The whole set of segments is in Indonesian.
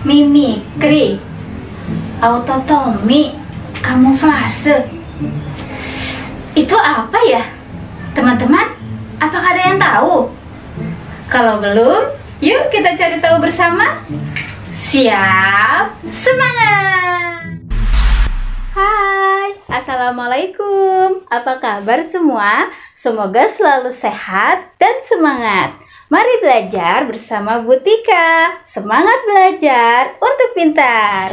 mimikri, autotomi, kamuflase. Itu apa ya? Teman-teman, apakah ada yang tahu? Kalau belum, yuk kita cari tahu bersama. Siap, semangat! Hai, assalamualaikum. Apa kabar semua? Semoga selalu sehat dan semangat. Mari belajar bersama Bu Tika. Semangat belajar untuk pintar.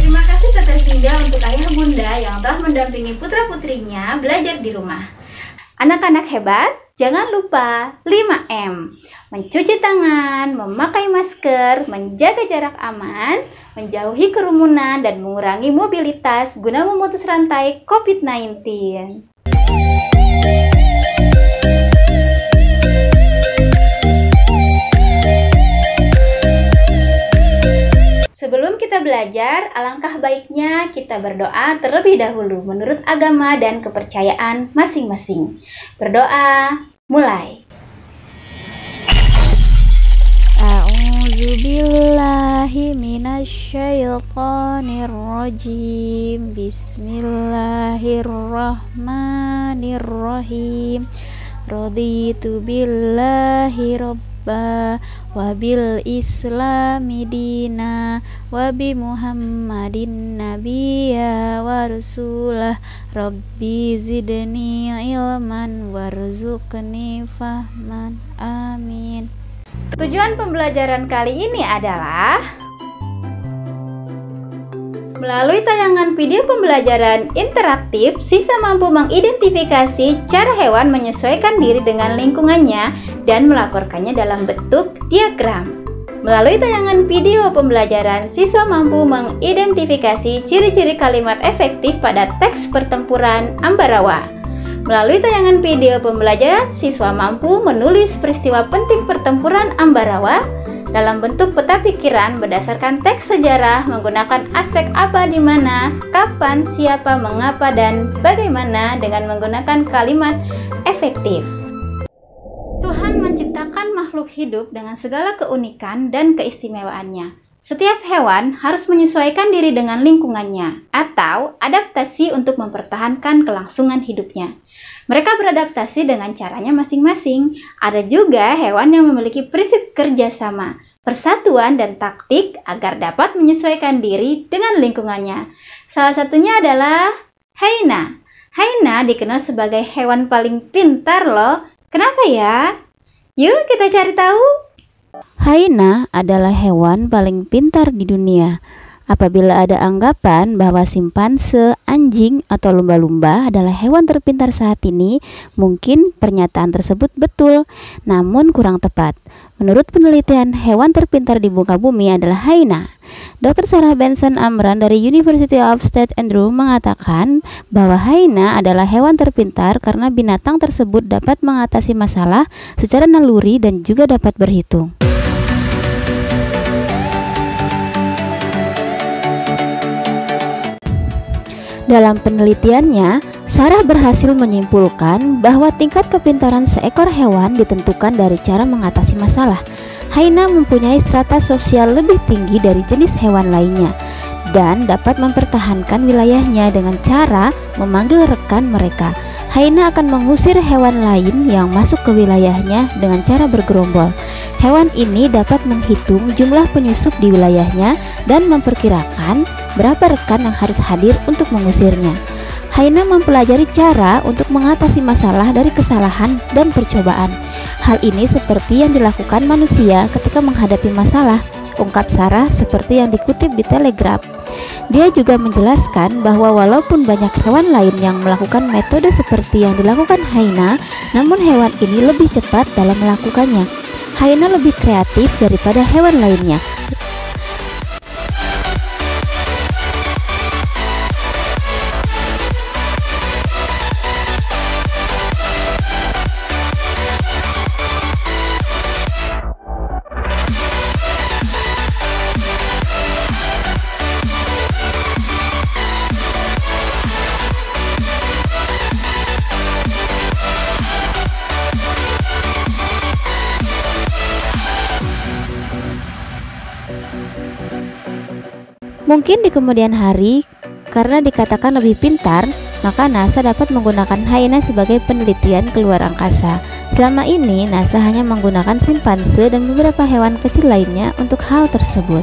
Terima kasih terhingga untuk ayah bunda yang telah mendampingi putra-putrinya belajar di rumah. Anak-anak hebat, jangan lupa 5M. Mencuci tangan, memakai masker, menjaga jarak aman, menjauhi kerumunan, dan mengurangi mobilitas guna memutus rantai COVID-19. Sebelum kita belajar, alangkah baiknya kita berdoa terlebih dahulu menurut agama dan kepercayaan masing-masing. Berdoa, mulai. A'udzubillahi minasyaitonir rajim. Bismillahirrahmanirrahim. Raditu billahi rabba wa bil islami dina wa bi muhammadin nabiyya wa rasulah rabbi zidni ilman warzuqni fahman. Amin. Tujuan pembelajaran kali ini adalah melalui tayangan video pembelajaran interaktif, siswa mampu mengidentifikasi cara hewan menyesuaikan diri dengan lingkungannya dan melaporkannya dalam bentuk diagram. Melalui tayangan video pembelajaran, siswa mampu mengidentifikasi ciri-ciri kalimat efektif pada teks pertempuran Ambarawa. Melalui tayangan video pembelajaran, siswa mampu menulis peristiwa penting pertempuran Ambarawa dalam bentuk peta pikiran berdasarkan teks sejarah menggunakan aspek apa, di mana, kapan, siapa, mengapa, dan bagaimana dengan menggunakan kalimat efektif. Tuhan menciptakan makhluk hidup dengan segala keunikan dan keistimewaannya. Setiap hewan harus menyesuaikan diri dengan lingkungannya atau adaptasi untuk mempertahankan kelangsungan hidupnya. Mereka beradaptasi dengan caranya masing-masing. Ada juga hewan yang memiliki prinsip kerjasama, persatuan, dan taktik agar dapat menyesuaikan diri dengan lingkungannya. Salah satunya adalah hyena. Hyena dikenal sebagai hewan paling pintar loh. Kenapa ya? Yuk kita cari tahu. Hyena adalah hewan paling pintar di dunia. Apabila ada anggapan bahwa simpanse, anjing, atau lumba-lumba adalah hewan terpintar saat ini, mungkin pernyataan tersebut betul, namun kurang tepat. Menurut penelitian, hewan terpintar di muka bumi adalah hyena. Dr. Sarah Benson Amran dari University of St. Andrews mengatakan bahwa hyena adalah hewan terpintar karena binatang tersebut dapat mengatasi masalah secara naluri dan juga dapat berhitung. Dalam penelitiannya, Sarah berhasil menyimpulkan bahwa tingkat kepintaran seekor hewan ditentukan dari cara mengatasi masalah. Hyena mempunyai strata sosial lebih tinggi dari jenis hewan lainnya dan dapat mempertahankan wilayahnya dengan cara memanggil rekan mereka. Hyena akan mengusir hewan lain yang masuk ke wilayahnya dengan cara bergerombol. Hewan ini dapat menghitung jumlah penyusup di wilayahnya dan memperkirakan berapa rekan yang harus hadir untuk mengusirnya. Hyena mempelajari cara untuk mengatasi masalah dari kesalahan dan percobaan. Hal ini seperti yang dilakukan manusia ketika menghadapi masalah, ungkap Sarah seperti yang dikutip di Telegraph. Dia juga menjelaskan bahwa walaupun banyak hewan lain yang melakukan metode seperti yang dilakukan hyena, namun hewan ini lebih cepat dalam melakukannya. Hyena lebih kreatif daripada hewan lainnya. Mungkin di kemudian hari, karena dikatakan lebih pintar, maka NASA dapat menggunakan hyena sebagai penelitian keluar angkasa. Selama ini, NASA hanya menggunakan simpanse dan beberapa hewan kecil lainnya untuk hal tersebut.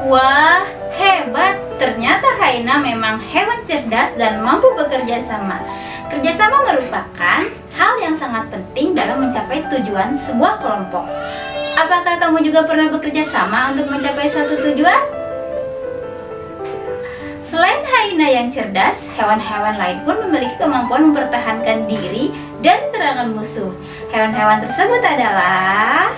Wah, hebat! Ternyata hyena memang hewan cerdas dan mampu bekerja sama. Kerjasama merupakan hal yang sangat penting dalam mencapai tujuan sebuah kelompok. Apakah kamu juga pernah bekerja sama untuk mencapai suatu tujuan? Selain hyena yang cerdas, hewan-hewan lain pun memiliki kemampuan mempertahankan diri dari serangan musuh. Hewan-hewan tersebut adalah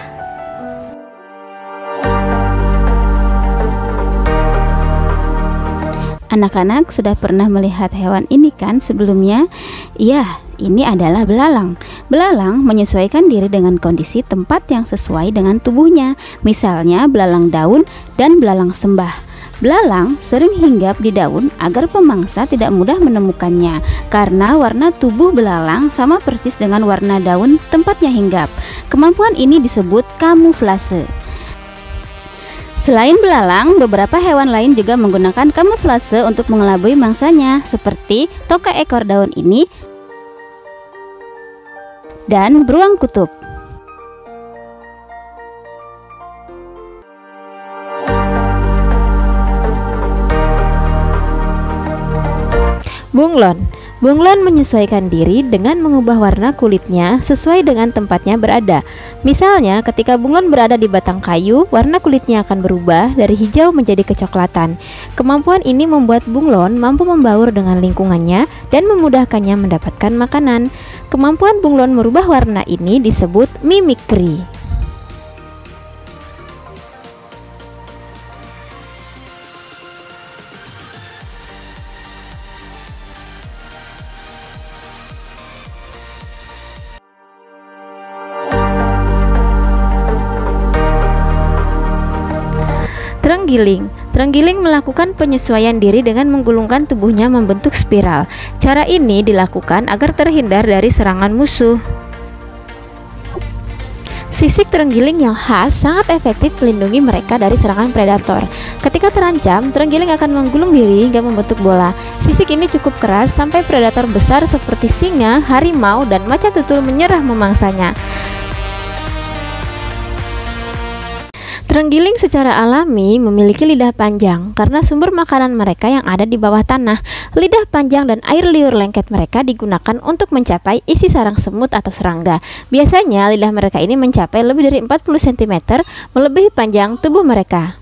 Anak-anak sudah pernah melihat hewan ini kan sebelumnya? Iya, ini adalah belalang. Belalang menyesuaikan diri dengan kondisi tempat yang sesuai dengan tubuhnya. Misalnya belalang daun dan belalang sembah. Belalang sering hinggap di daun agar pemangsa tidak mudah menemukannya, karena warna tubuh belalang sama persis dengan warna daun tempatnya hinggap. Kemampuan ini disebut kamuflase. Selain belalang, beberapa hewan lain juga menggunakan kamuflase untuk mengelabui mangsanya, seperti toka ekor daun ini dan beruang kutub. Bunglon. Bunglon menyesuaikan diri dengan mengubah warna kulitnya sesuai dengan tempatnya berada. Misalnya, ketika bunglon berada di batang kayu, warna kulitnya akan berubah dari hijau menjadi kecoklatan. Kemampuan ini membuat bunglon mampu membaur dengan lingkungannya dan memudahkannya mendapatkan makanan. Kemampuan bunglon merubah warna ini disebut mimikri. Terenggiling. Terenggiling melakukan penyesuaian diri dengan menggulungkan tubuhnya membentuk spiral. Cara ini dilakukan agar terhindar dari serangan musuh. Sisik terenggiling yang khas sangat efektif melindungi mereka dari serangan predator. Ketika terancam, terenggiling akan menggulung diri hingga membentuk bola. Sisik ini cukup keras sampai predator besar seperti singa, harimau, dan macan tutul menyerah memangsanya. Terenggiling secara alami memiliki lidah panjang karena sumber makanan mereka yang ada di bawah tanah. Lidah panjang dan air liur lengket mereka digunakan untuk mencapai isi sarang semut atau serangga. Biasanya lidah mereka ini mencapai lebih dari 40 cm, melebihi panjang tubuh mereka.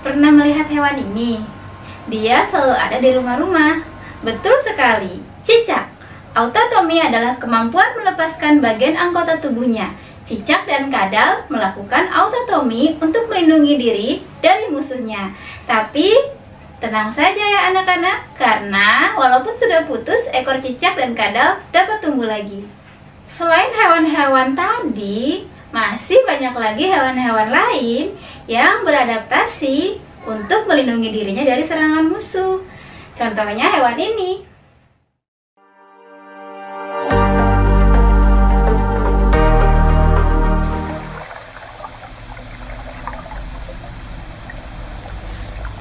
Pernah melihat hewan ini? Dia selalu ada di rumah-rumah. Betul sekali, cicak. Autotomi adalah kemampuan melepaskan bagian anggota tubuhnya. Cicak dan kadal melakukan autotomi untuk melindungi diri dari musuhnya. Tapi tenang saja ya anak-anak, karena walaupun sudah putus, ekor cicak dan kadal dapat tumbuh lagi. Selain hewan-hewan tadi, masih banyak lagi hewan-hewan lain yang beradaptasi untuk melindungi dirinya dari serangan musuh. Contohnya hewan ini.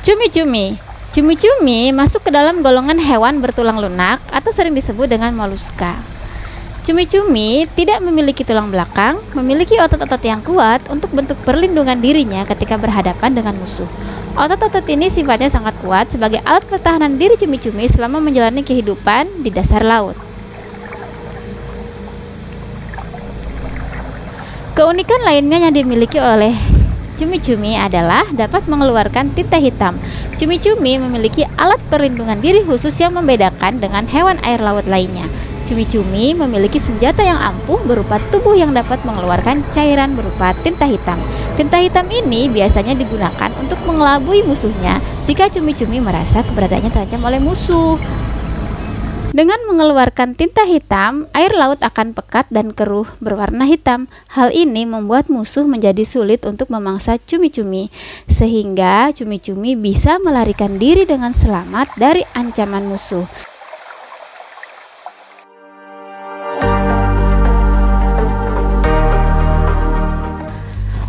Cumi-cumi. Cumi-cumi masuk ke dalam golongan hewan bertulang lunak atau sering disebut dengan moluska. Cumi-cumi tidak memiliki tulang belakang, memiliki otot-otot yang kuat untuk bentuk perlindungan dirinya ketika berhadapan dengan musuh. Otot-otot ini sifatnya sangat kuat sebagai alat pertahanan diri cumi-cumi selama menjalani kehidupan di dasar laut. Keunikan lainnya yang dimiliki oleh cumi-cumi adalah dapat mengeluarkan tinta hitam. Cumi-cumi memiliki alat perlindungan diri khusus yang membedakan dengan hewan air laut lainnya. Cumi-cumi memiliki senjata yang ampuh berupa tubuh yang dapat mengeluarkan cairan berupa tinta hitam. Tinta hitam ini biasanya digunakan untuk mengelabui musuhnya jika cumi-cumi merasa keberadaannya terancam oleh musuh. Dengan mengeluarkan tinta hitam, air laut akan pekat dan keruh berwarna hitam. Hal ini membuat musuh menjadi sulit untuk memangsa cumi-cumi, sehingga cumi-cumi bisa melarikan diri dengan selamat dari ancaman musuh.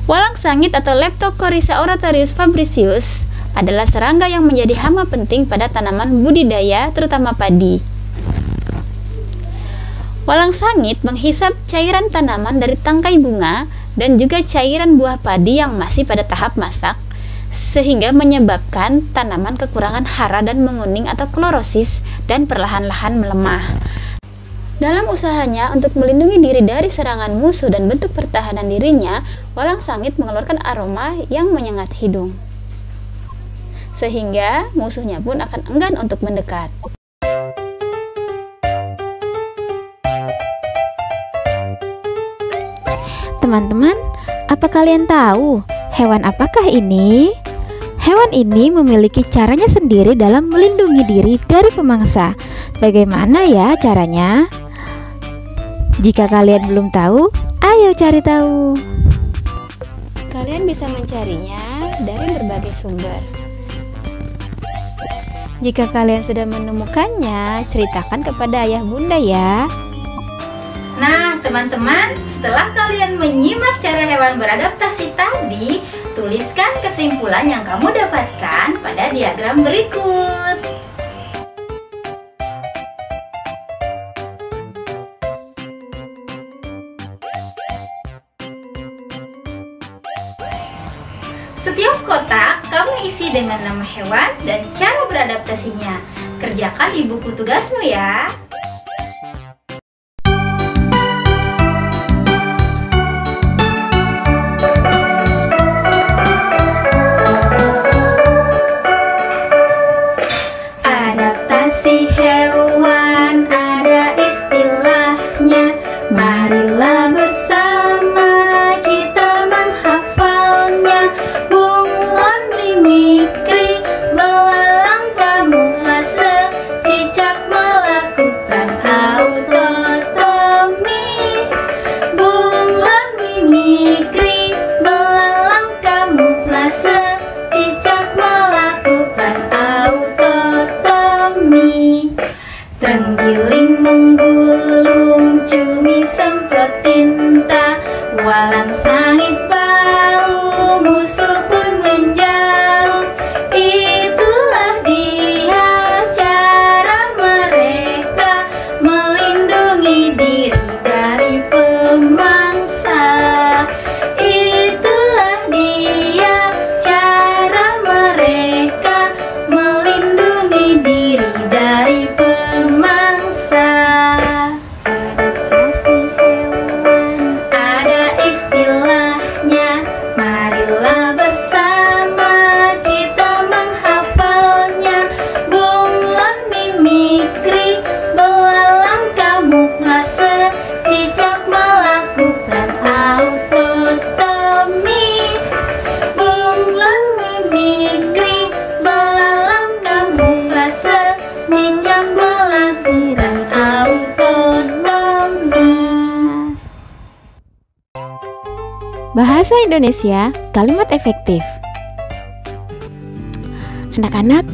Walang sangit atau Leptocoryza oratorius fabricius adalah serangga yang menjadi hama penting pada tanaman budidaya, terutama padi. Walang sangit menghisap cairan tanaman dari tangkai bunga dan juga cairan buah padi yang masih pada tahap masak, sehingga menyebabkan tanaman kekurangan hara dan menguning atau klorosis dan perlahan-lahan melemah. Dalam usahanya untuk melindungi diri dari serangan musuh dan bentuk pertahanan dirinya, walang sangit mengeluarkan aroma yang menyengat hidung, sehingga musuhnya pun akan enggan untuk mendekat. Teman-teman, apa kalian tahu hewan apakah ini? Hewan ini memiliki caranya sendiri dalam melindungi diri dari pemangsa. Bagaimana ya caranya? Jika kalian belum tahu, ayo cari tahu. Kalian bisa mencarinya dari berbagai sumber. Jika kalian sudah menemukannya, ceritakan kepada ayah bunda ya. Nah, teman-teman, setelah kalian menyimak cara hewan beradaptasi tadi, tuliskan kesimpulan yang kamu dapatkan pada diagram berikut. Setiap kotak kamu isi dengan nama hewan dan cara beradaptasinya. Kerjakan di buku tugasmu ya. Adaptasi hewan ada istilahnya. Marilah bersama kita menghafalnya. Bunglon, mimikri, belalang, kamuflase, cicak melakukan autotomi. Bunglon, mimikri, belalang, kamuflase, cicak melakukan autotomi. Terenggiling menggulung, cumi semprot tinta, walang sangit bau, musuh pun menjauh. Itulah dia cara mereka melindungi diri dari pemangsa. Itulah dia cara mereka melindungi diri dari pemangsa. Adaptasi hewan ada istilahnya. Marilah bersama kita menghafalnya. Bunglon, mimikri, belalang, kamuflase, cicak melakukan autotomi. Bunglon, mimikri, belalang, kamuflase, cicak melakukan autotomi. Bahasa Indonesia, kalimat efektif. Anak-anak,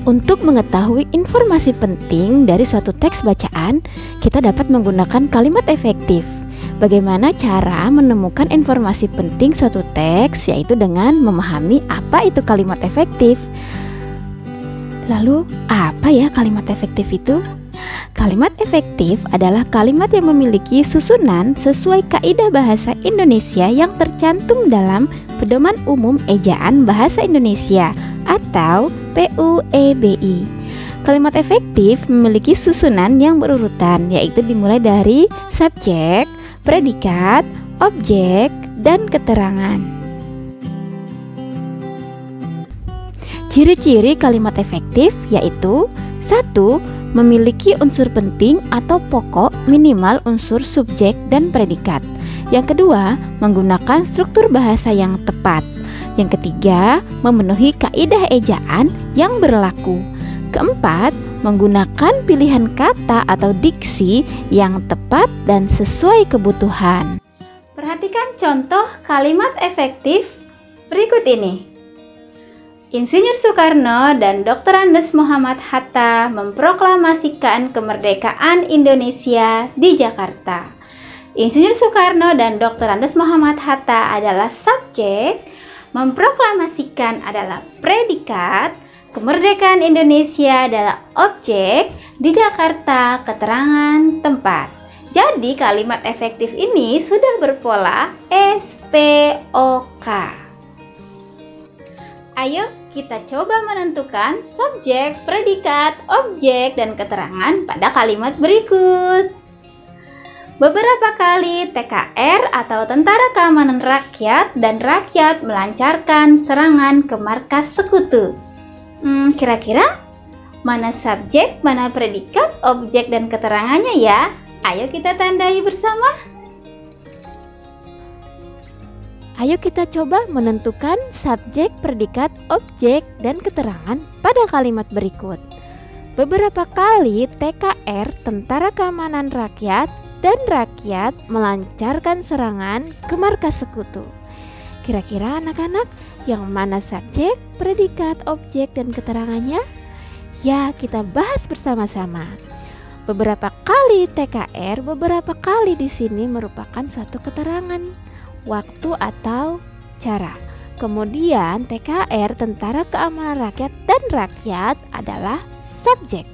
untuk mengetahui informasi penting dari suatu teks bacaan, kita dapat menggunakan kalimat efektif. Bagaimana cara menemukan informasi penting suatu teks, yaitu dengan memahami apa itu kalimat efektif. Lalu, apa ya kalimat efektif itu? Kalimat efektif adalah kalimat yang memiliki susunan sesuai kaidah bahasa Indonesia yang tercantum dalam Pedoman Umum Ejaan Bahasa Indonesia atau PUEBI. Kalimat efektif memiliki susunan yang berurutan, yaitu dimulai dari subjek, predikat, objek, dan keterangan. Ciri-ciri kalimat efektif yaitu 1. Memiliki unsur penting atau pokok minimal unsur subjek dan predikat. Yang kedua, menggunakan struktur bahasa yang tepat. Yang ketiga, memenuhi kaidah ejaan yang berlaku. Keempat, menggunakan pilihan kata atau diksi yang tepat dan sesuai kebutuhan. Perhatikan contoh kalimat efektif berikut ini. Insinyur Soekarno dan Dr. Andes Muhammad Hatta memproklamasikan kemerdekaan Indonesia di Jakarta. Insinyur Soekarno dan Dr. Andes Muhammad Hatta adalah subjek, memproklamasikan adalah predikat, kemerdekaan Indonesia adalah objek, di Jakarta keterangan tempat. Jadi kalimat efektif ini sudah berpola SPOK. Ayo kita coba menentukan subjek, predikat, objek, dan keterangan pada kalimat berikut. Beberapa kali TKR atau Tentara Keamanan Rakyat dan Rakyat melancarkan serangan ke markas sekutu. Kira-kira mana subjek, mana predikat, objek, dan keterangannya ya? Ayo kita tandai bersama. Ayo kita coba menentukan subjek, predikat, objek, dan keterangan pada kalimat berikut. Beberapa kali TKR, Tentara Keamanan Rakyat, dan Rakyat melancarkan serangan ke markas sekutu. Kira-kira anak-anak, yang mana subjek, predikat, objek, dan keterangannya? Ya, kita bahas bersama-sama. Beberapa kali TKR, beberapa kali di sini merupakan suatu keterangan waktu atau cara. Kemudian TKR, Tentara Keamanan Rakyat, dan Rakyat adalah subjek.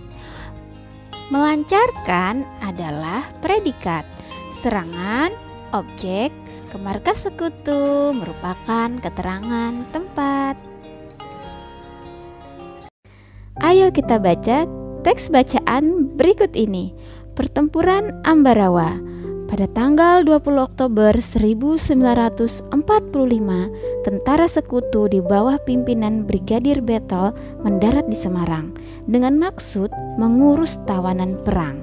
Melancarkan adalah predikat. Serangan, objek, ke markas sekutu merupakan keterangan tempat. Ayo kita baca teks bacaan berikut ini. Pertempuran Ambarawa. Pada tanggal 20 Oktober 1945, tentara sekutu di bawah pimpinan Brigadir Battle mendarat di Semarang dengan maksud mengurus tawanan perang.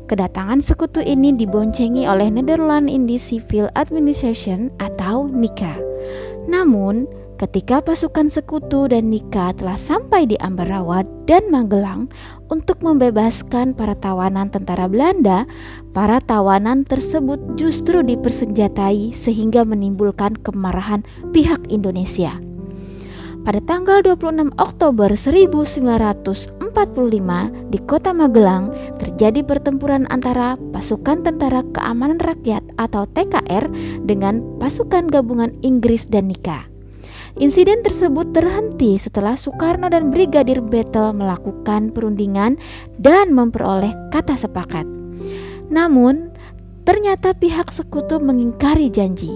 Kedatangan sekutu ini diboncengi oleh Netherlands Indies Civil Administration atau NICA. Namun, ketika pasukan sekutu dan NICA telah sampai di Ambarawa dan Magelang untuk membebaskan para tawanan tentara Belanda, para tawanan tersebut justru dipersenjatai sehingga menimbulkan kemarahan pihak Indonesia. Pada tanggal 26 Oktober 1945 di kota Magelang terjadi pertempuran antara pasukan Tentara Keamanan Rakyat atau TKR dengan pasukan gabungan Inggris dan NICA. Insiden tersebut terhenti setelah Soekarno dan Brigadir Battle melakukan perundingan dan memperoleh kata sepakat. Namun, ternyata pihak sekutu mengingkari janji.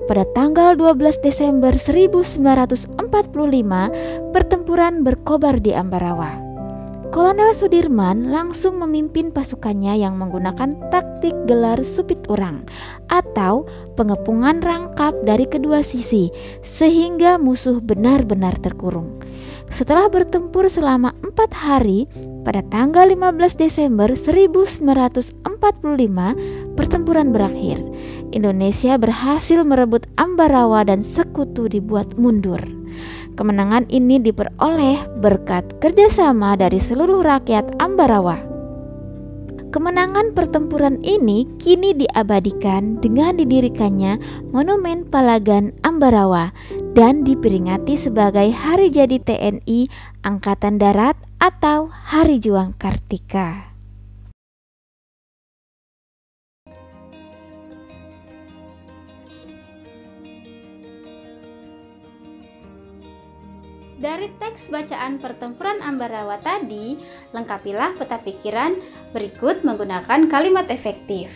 Pada tanggal 12 Desember 1945, pertempuran berkobar di Ambarawa. Kolonel Sudirman langsung memimpin pasukannya yang menggunakan taktik gelar supit urang atau pengepungan rangkap dari kedua sisi sehingga musuh benar-benar terkurung. Setelah bertempur selama 4 hari, pada tanggal 15 Desember 1945, pertempuran berakhir. Indonesia berhasil merebut Ambarawa dan sekutu dibuat mundur. Kemenangan ini diperoleh berkat kerjasama dari seluruh rakyat Ambarawa. Kemenangan pertempuran ini kini diabadikan dengan didirikannya Monumen Palagan Ambarawa dan diperingati sebagai Hari Jadi TNI Angkatan Darat atau Hari Juang Kartika. Dari teks bacaan pertempuran Ambarawa tadi, lengkapilah peta pikiran berikut menggunakan kalimat efektif.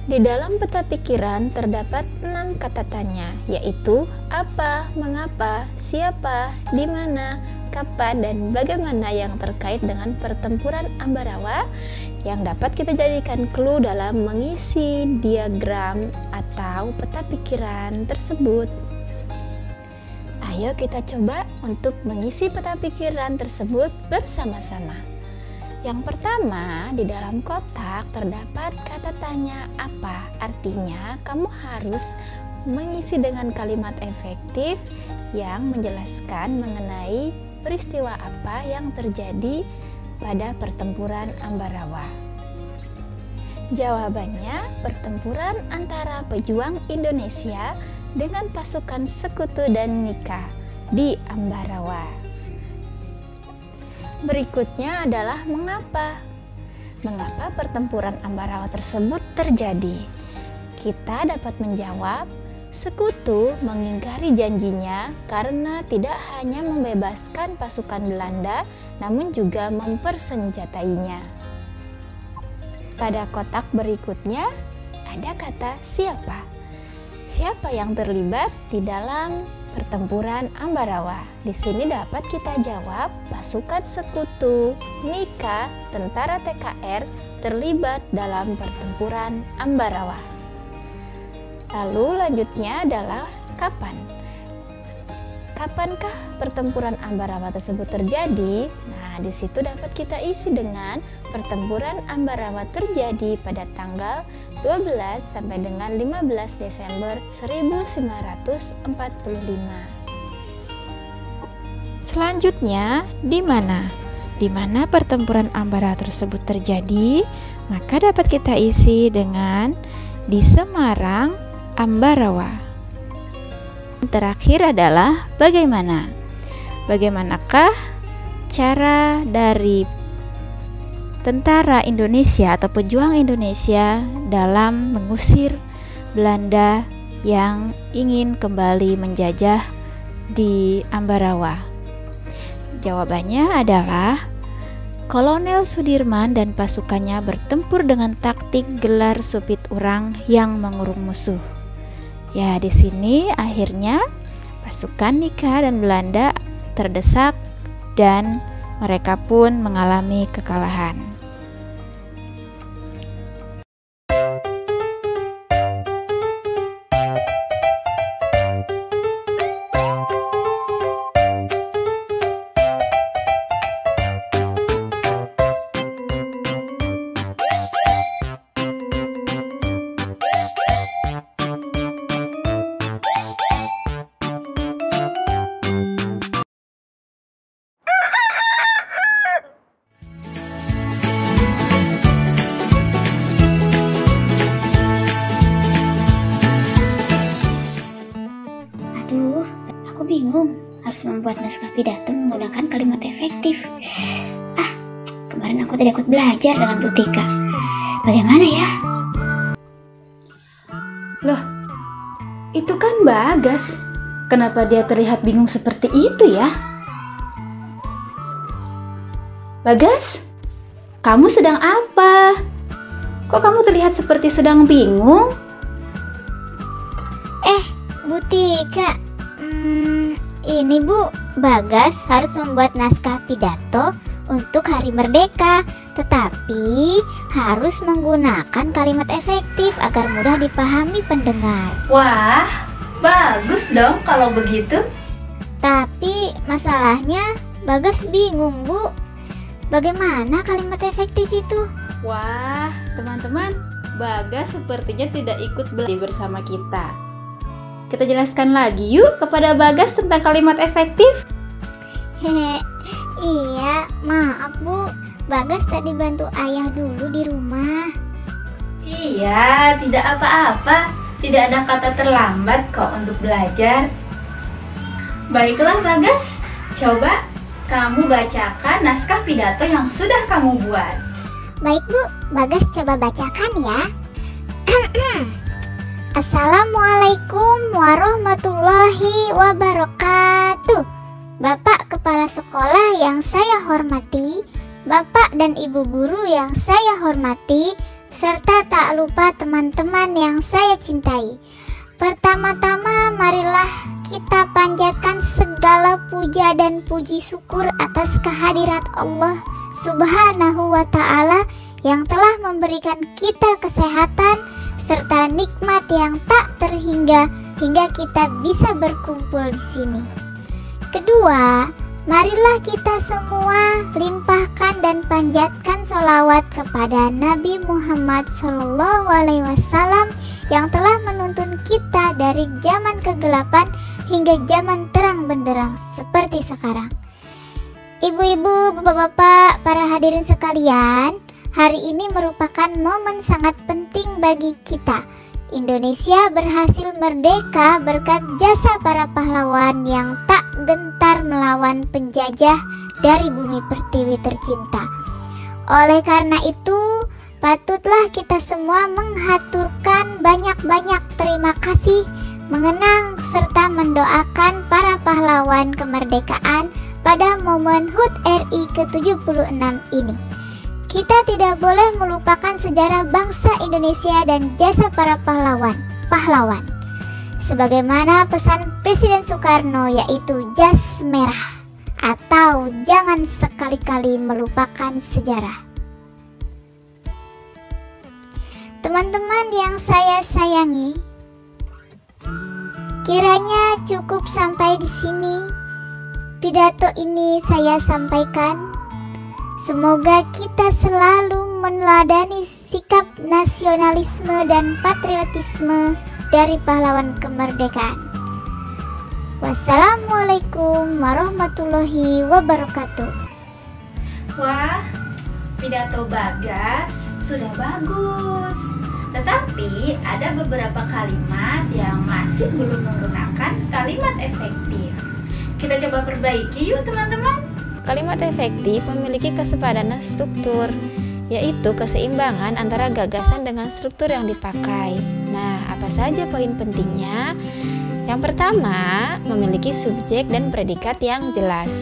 Di dalam peta pikiran terdapat 6 kata tanya, yaitu apa, mengapa, siapa, di mana, kapan, dan bagaimana yang terkait dengan pertempuran Ambarawa yang dapat kita jadikan clue dalam mengisi diagram atau peta pikiran tersebut. Ayo kita coba untuk mengisi peta pikiran tersebut bersama-sama. Yang pertama, di dalam kotak terdapat kata tanya apa. Artinya kamu harus mengisi dengan kalimat efektif yang menjelaskan mengenai peristiwa apa yang terjadi pada pertempuran Ambarawa. Jawabannya, pertempuran antara pejuang Indonesia dengan pasukan Sekutu dan Nika di Ambarawa. Berikutnya adalah mengapa pertempuran Ambarawa tersebut terjadi. Kita dapat menjawab, Sekutu mengingkari janjinya karena tidak hanya membebaskan pasukan Belanda, namun juga mempersenjatainya. Pada kotak berikutnya ada kata siapa. Siapa yang terlibat di dalam pertempuran Ambarawa? Di sini dapat kita jawab, pasukan Sekutu, Nika, tentara TKR terlibat dalam pertempuran Ambarawa. Lalu lanjutnya adalah kapan? Kapankah pertempuran Ambarawa tersebut terjadi? Nah, di situ dapat kita isi dengan pertempuran Ambarawa terjadi pada tanggal 12 sampai dengan 15 Desember 1945. Selanjutnya, di mana? Di mana pertempuran Ambarawa tersebut terjadi? Maka dapat kita isi dengan di Semarang, Ambarawa. Terakhir adalah bagaimana? Bagaimanakah cara dari tentara Indonesia atau pejuang Indonesia dalam mengusir Belanda yang ingin kembali menjajah di Ambarawa? Jawabannya adalah Kolonel Sudirman dan pasukannya bertempur dengan taktik gelar supit urang yang mengurung musuh. Ya, di sini akhirnya pasukan Nika dan Belanda terdesak dan mereka pun mengalami kekalahan. Bingung harus membuat naskah pidato menggunakan kalimat efektif. Kemarin aku tidak ikut belajar dengan Bu Tika. Bagaimana ya? Loh, itu kan Bagas. Kenapa dia terlihat bingung seperti itu ya? Bagas, kamu sedang apa? Kok kamu terlihat seperti sedang bingung? Bu Tika, ini Bu, Bagas harus membuat naskah pidato untuk Hari Merdeka, tetapi harus menggunakan kalimat efektif agar mudah dipahami pendengar. Wah, bagus dong kalau begitu. Tapi masalahnya Bagas bingung, Bu. Bagaimana kalimat efektif itu? Wah, teman-teman, Bagas sepertinya tidak ikut belajar bersama kita. Kita jelaskan lagi yuk kepada Bagas tentang kalimat efektif. Iya, maaf Bu. Bagas tadi bantu ayah dulu di rumah. Iya, tidak apa-apa. Tidak ada kata terlambat kok untuk belajar. Baiklah Bagas, coba kamu bacakan naskah pidato yang sudah kamu buat. Baik Bu, Bagas coba bacakan ya. Assalamualaikum warahmatullahi wabarakatuh. Bapak Kepala Sekolah yang saya hormati, Bapak dan Ibu Guru yang saya hormati, serta tak lupa teman-teman yang saya cintai. Pertama-tama marilah kita panjatkan segala puja dan puji syukur atas kehadirat Allah Subhanahu wa Ta'ala yang telah memberikan kita kesehatan serta nikmat yang tak terhingga hingga kita bisa berkumpul di sini. Kedua, marilah kita semua limpahkan dan panjatkan sholawat kepada Nabi Muhammad SAW yang telah menuntun kita dari zaman kegelapan hingga zaman terang benderang seperti sekarang. Ibu-ibu, bapak-bapak, para hadirin sekalian, hari ini merupakan momen sangat penting bagi kita. Indonesia berhasil merdeka berkat jasa para pahlawan yang tak gentar melawan penjajah dari bumi pertiwi tercinta. Oleh karena itu, patutlah kita semua menghaturkan banyak-banyak terima kasih, mengenang serta mendoakan para pahlawan kemerdekaan pada momen HUT RI ke-76 ini. Kita tidak boleh melupakan sejarah bangsa Indonesia dan jasa para pahlawan. Sebagaimana pesan Presiden Soekarno, yaitu jas merah atau jangan sekali-kali melupakan sejarah. Teman-teman yang saya sayangi, kiranya cukup sampai di sini pidato ini saya sampaikan. Semoga kita selalu meneladani sikap nasionalisme dan patriotisme dari pahlawan kemerdekaan. Wassalamualaikum warahmatullahi wabarakatuh. Wah, pidato Bagas sudah bagus. Tetapi ada beberapa kalimat yang masih belum menggunakan kalimat efektif. Kita coba perbaiki yuk teman-teman. Kalimat efektif memiliki kesepadanan struktur, yaitu keseimbangan antara gagasan dengan struktur yang dipakai. Nah, apa saja poin pentingnya? Yang pertama, memiliki subjek dan predikat yang jelas.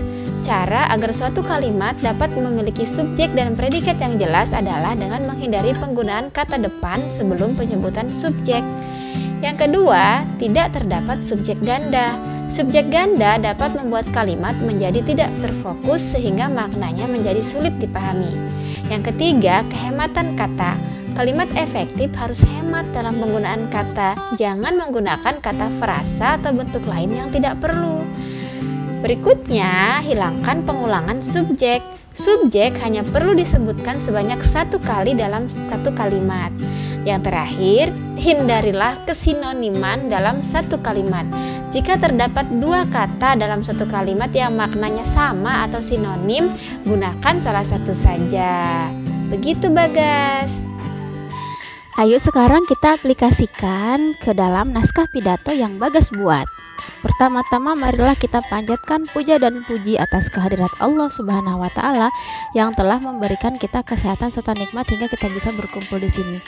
Cara agar suatu kalimat dapat memiliki subjek dan predikat yang jelas adalah dengan menghindari penggunaan kata depan sebelum penyebutan subjek. Yang kedua, tidak terdapat subjek ganda. Subjek ganda dapat membuat kalimat menjadi tidak terfokus sehingga maknanya menjadi sulit dipahami. Yang ketiga, kehematan kata. Kalimat efektif harus hemat dalam penggunaan kata. Jangan menggunakan kata frasa atau bentuk lain yang tidak perlu. Berikutnya, hilangkan pengulangan subjek. Subjek hanya perlu disebutkan sebanyak satu kali dalam satu kalimat. Yang terakhir, hindarilah kesinoniman dalam satu kalimat. Jika terdapat dua kata dalam satu kalimat yang maknanya sama atau sinonim, gunakan salah satu saja. Begitu Bagas. Ayo sekarang kita aplikasikan ke dalam naskah pidato yang Bagas buat. Pertama-tama marilah kita panjatkan puja dan puji atas kehadirat Allah Subhanahu wa taala yang telah memberikan kita kesehatan serta nikmat hingga kita bisa berkumpul di sini.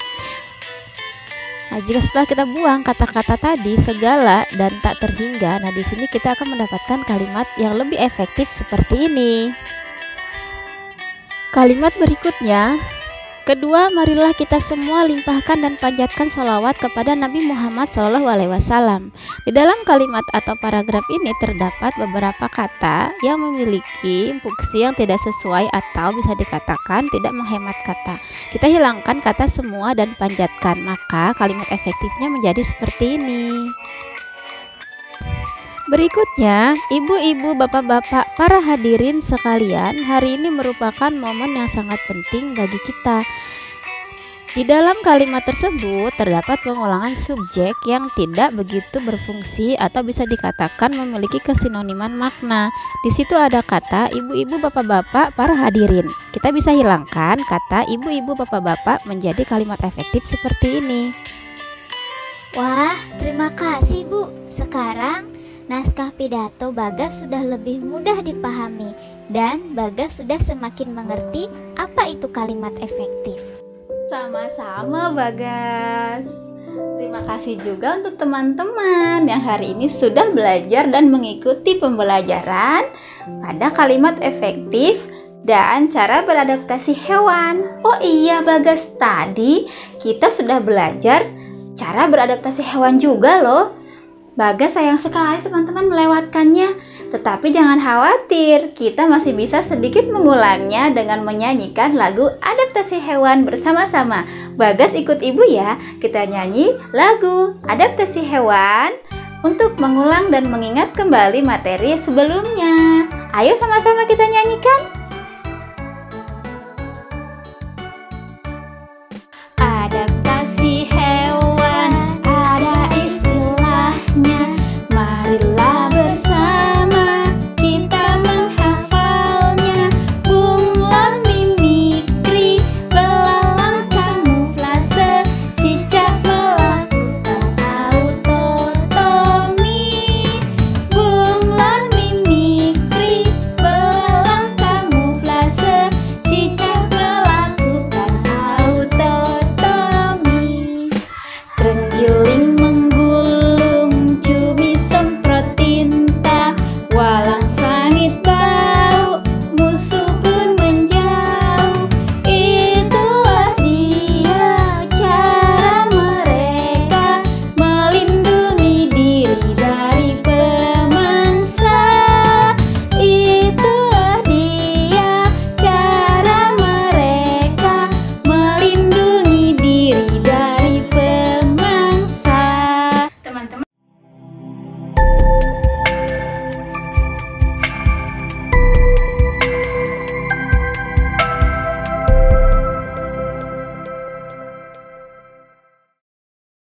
Nah, jika setelah kita buang kata-kata tadi segala dan tak terhingga, nah di sini kita akan mendapatkan kalimat yang lebih efektif seperti ini. Kalimat berikutnya, kedua, marilah kita semua limpahkan dan panjatkan sholawat kepada Nabi Muhammad SAW. Di dalam kalimat atau paragraf ini terdapat beberapa kata yang memiliki fungsi yang tidak sesuai atau bisa dikatakan tidak menghemat kata. Kita hilangkan kata semua dan panjatkan, maka kalimat efektifnya menjadi seperti ini. Berikutnya, ibu-ibu, bapak-bapak, para hadirin sekalian, hari ini merupakan momen yang sangat penting bagi kita. Di dalam kalimat tersebut terdapat pengulangan subjek yang tidak begitu berfungsi atau bisa dikatakan memiliki kesinoniman makna. Di situ ada kata ibu-ibu, bapak-bapak, para hadirin. Kita bisa hilangkan kata ibu-ibu, bapak-bapak menjadi kalimat efektif seperti ini. Wah, terima kasih Bu. Sekarang naskah pidato Bagas sudah lebih mudah dipahami dan Bagas sudah semakin mengerti apa itu kalimat efektif. Sama-sama Bagas. Terima kasih juga untuk teman-teman yang hari ini sudah belajar dan mengikuti pembelajaran pada kalimat efektif dan cara beradaptasi hewan. Oh iya Bagas, tadi kita sudah belajar cara beradaptasi hewan juga loh. Bagas sayang sekali teman-teman melewatkannya. Tetapi jangan khawatir, kita masih bisa sedikit mengulangnya dengan menyanyikan lagu adaptasi hewan bersama-sama. Bagas ikut ibu ya, kita nyanyi lagu adaptasi hewan untuk mengulang dan mengingat kembali materi sebelumnya. Ayo sama-sama kita nyanyikan.